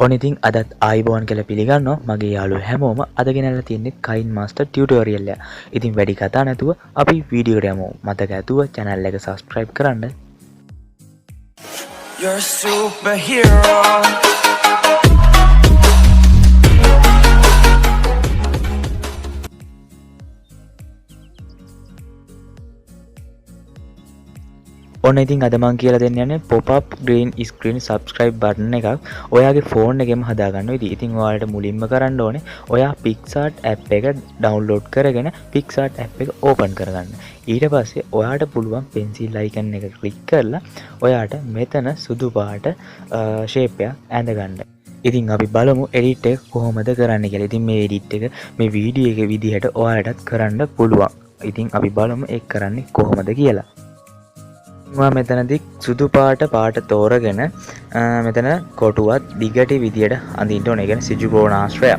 ඔන්න ඉතින් අදත් ආයිබෝන් කියලා පිළිගන්නවා මගේ යාළුවෝ හැමෝම අද ගෙනල්ලා තියෙන්නේ kinemaster tutorial එක. ඉතින් වැඩි කතා නැතුව අපි වීඩියෝට යමු. මතක ඇතුව channel එක subscribe කරන්න. You're a superhero. ඔන්න ඉතින් අද මම කියලා දෙන්න යන්නේ pop up green screen subscribe button එකක් ඔයාගේ ෆෝන් එකෙම හදාගන්න විදිහ. ඉතින් ඔයාලට මුලින්ම කරන්න ඕනේ ඔයා PicsArt app එක download කරගෙන PicsArt app එක open කරගන්න. ඊට පස්සේ ඔයාට පුළුවන් pencil icon එක click කරලා ඔයාට මෙතන සුදු පාට shape එකක් ඇඳ ගන්න. ඉතින් අපි බලමු edit එක කොහොමද කරන්න කියලා. ඉතින් මේ edit එක මේ වීඩියෝ එකේ විදිහට ඔයාලටත් කරන්න පුළුවන්. ඉතින් අපි බලමු ඒක කරන්නේ කොහොමද කියලා. මෙතනදී සුදු පාට තෝරගෙන මෙතන කොටුවත් දිගට විදියට අඳින්න ඕනේ. කියන්නේ සිජු කෝණාශ්‍රය.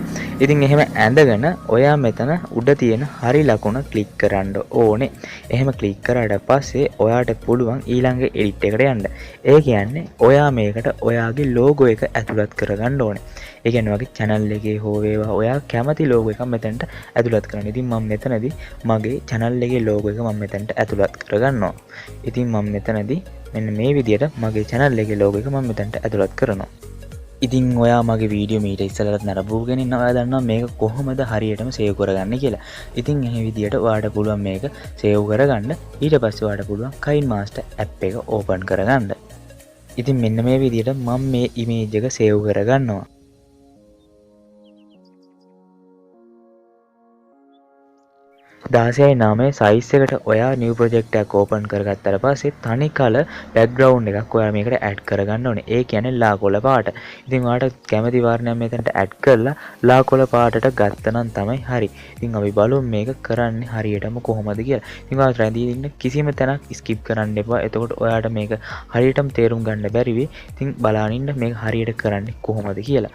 ඉතින් එහෙම ඇඳගෙන ඔයා මෙතන උඩ තියෙන හරි ලකුණ ක්ලික් කරන්න ඕනේ. එහෙම ක්ලික් කරාට පස්සේ ඔයාට පුළුවන් ඊළඟ එඩිට් එකට යන්න. ඒ කියන්නේ ඔයා මේකට ඔයාගේ ලෝගෝ එක ඇතුළත් කරගන්න ඕනේ. ඒ කියන්නේ ඔයාගේ channel එකේ හෝ වේවා ඔයා කැමති ලෝගෝ එකක් මෙතනට ඇතුළත් කරන්න. ඉතින් මම මෙතනදී මගේ channel එකේ ලෝගෝ එක මම මෙතනට ඇතුළත් කරගන්නවා. ඉතින් මම මෙතනදී මෙන්න මේ විදිහට මගේ channel එකේ ලෝගෝ එක මම මෙතනට ඇතුළත් කරනවා. ඉතින් ඔයා මගේ වීඩියෝ මීට ඉස්සෙල්ලත් නරඹුගෙන ඉන්නවා. ඔයා දන්නවා මේක කොහොමද හරියටම සේව් කරගන්නේ කියලා. ඉතින් මේ විදිහට ඔයාට පුළුවන් මේක සේව් කරගන්න. ඊට පස්සේ ඔයාට පුළුවන් kinemaster app එක open කරගන්න. ඉතින් මෙන්න මේ විදිහට මම මේ image එක සේව් කරගන්නවා. 16:9 size එකට ඔයා new project එකක් open කරගත්තාට පස්සේ තනි කල background එකක් ඔයා මේකට add කරගන්න ඕනේ. ඒ කියන්නේ ලා කොළ පාට. ඉතින් ඔයාට කැමති වර්ණයක් මෙතනට add කරලා ලා කොළ පාටට ගත්තනම් තමයි හරි. ඉතින් අපි බලමු මේක කරන්නේ හරියටම කොහොමද කියලා. ඉතින් ඔයාලා රැඳී ඉන්න කිසිම තැනක් skip කරන්න එපා. එතකොට ඔයාට මේක හරියටම තේරුම් ගන්න බැරි වෙයි. ඉතින් බලන්න ඉන්න මේක හරියට කරන්නේ කොහොමද කියලා.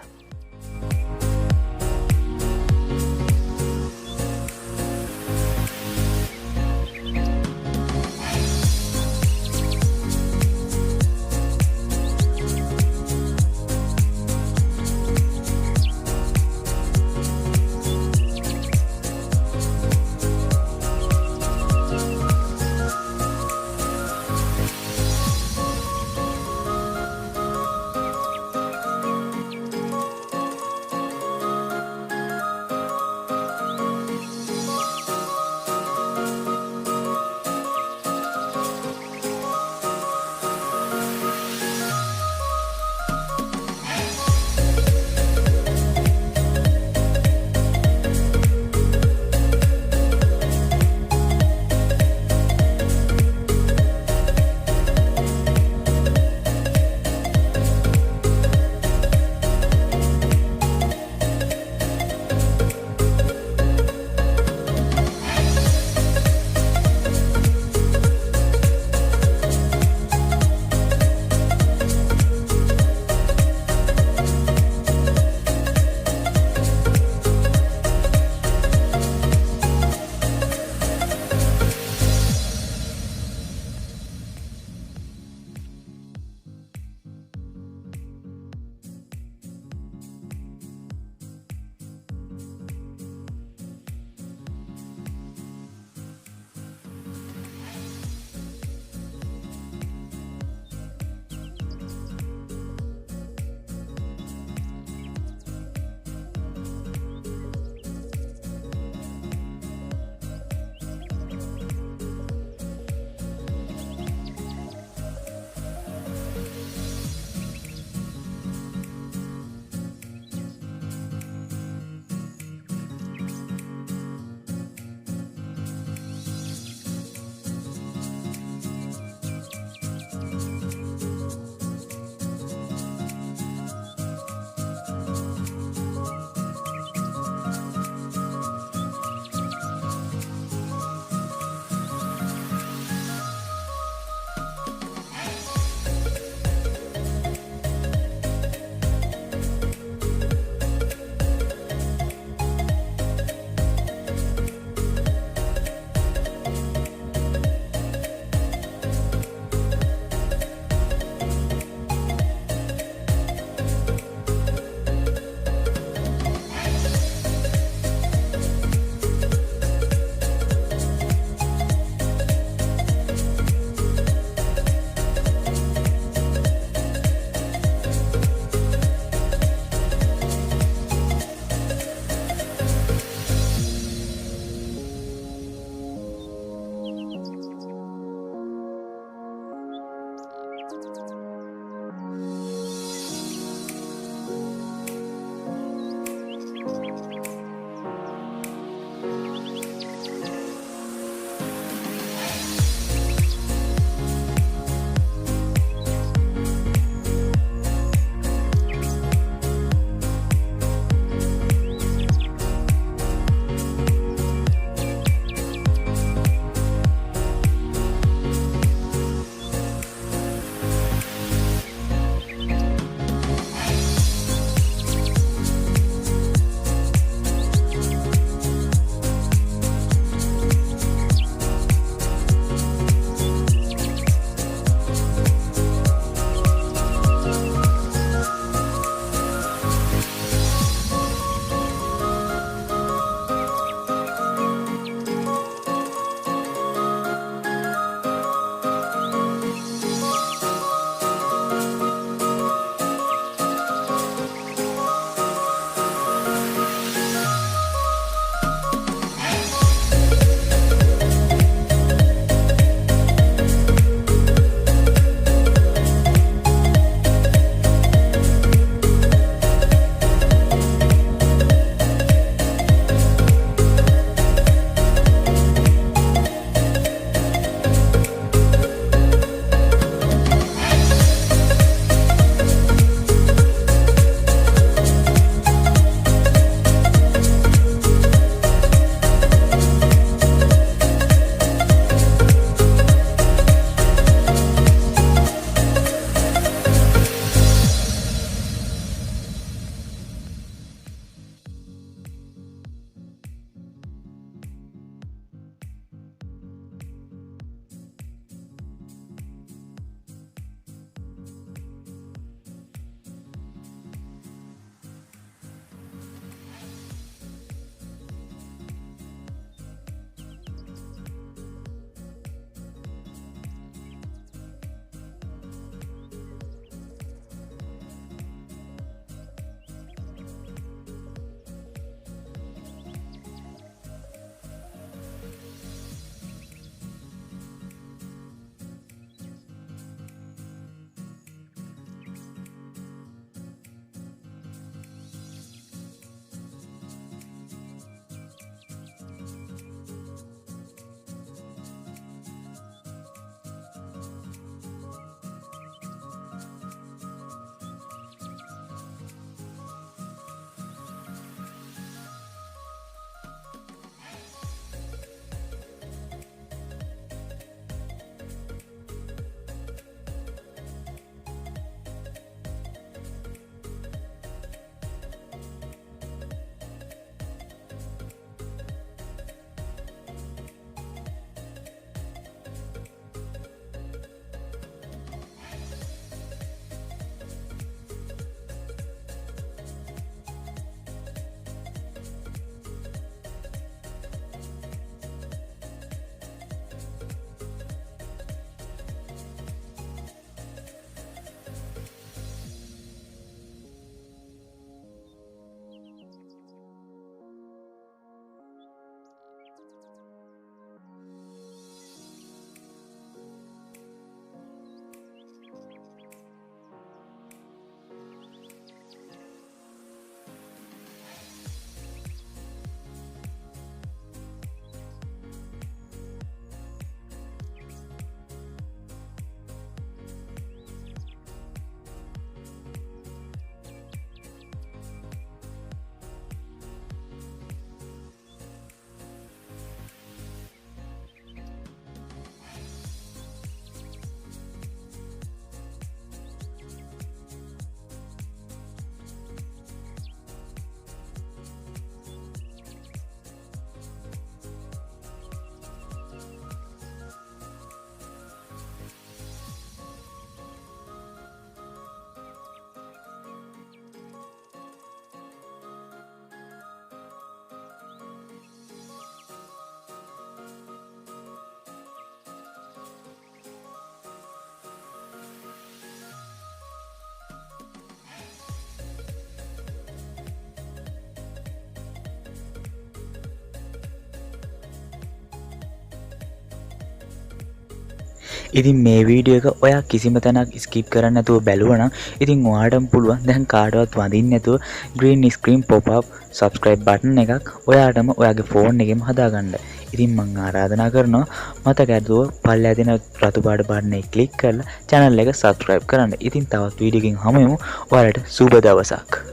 ඉතින් මේ වීඩියෝ එක ඔයා කිසිම තැනක් ස්කිප් කරන්න නැතුව බැලුවා නම් ඉතින් ඔයාටම පුළුවන් දැන් කාටවත් වඳින්න නැතුව green screen pop up subscribe button එකක් ඔයාටම ඔයාගේ ෆෝන් එකෙම හදාගන්න. ඉතින් මම ආරාධනා කරනවා මතක ඇතුව පල්ලෙහා තියෙන රතු පාට බටන් එක ක්ලික් කරලා channel එක subscribe කරන්න. ඉතින් තවත් වීඩියෝ එකකින් හමු වෙමු. ඔයාලට සුබ දවසක්.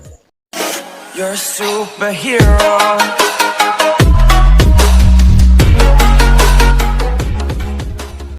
You're a superhero.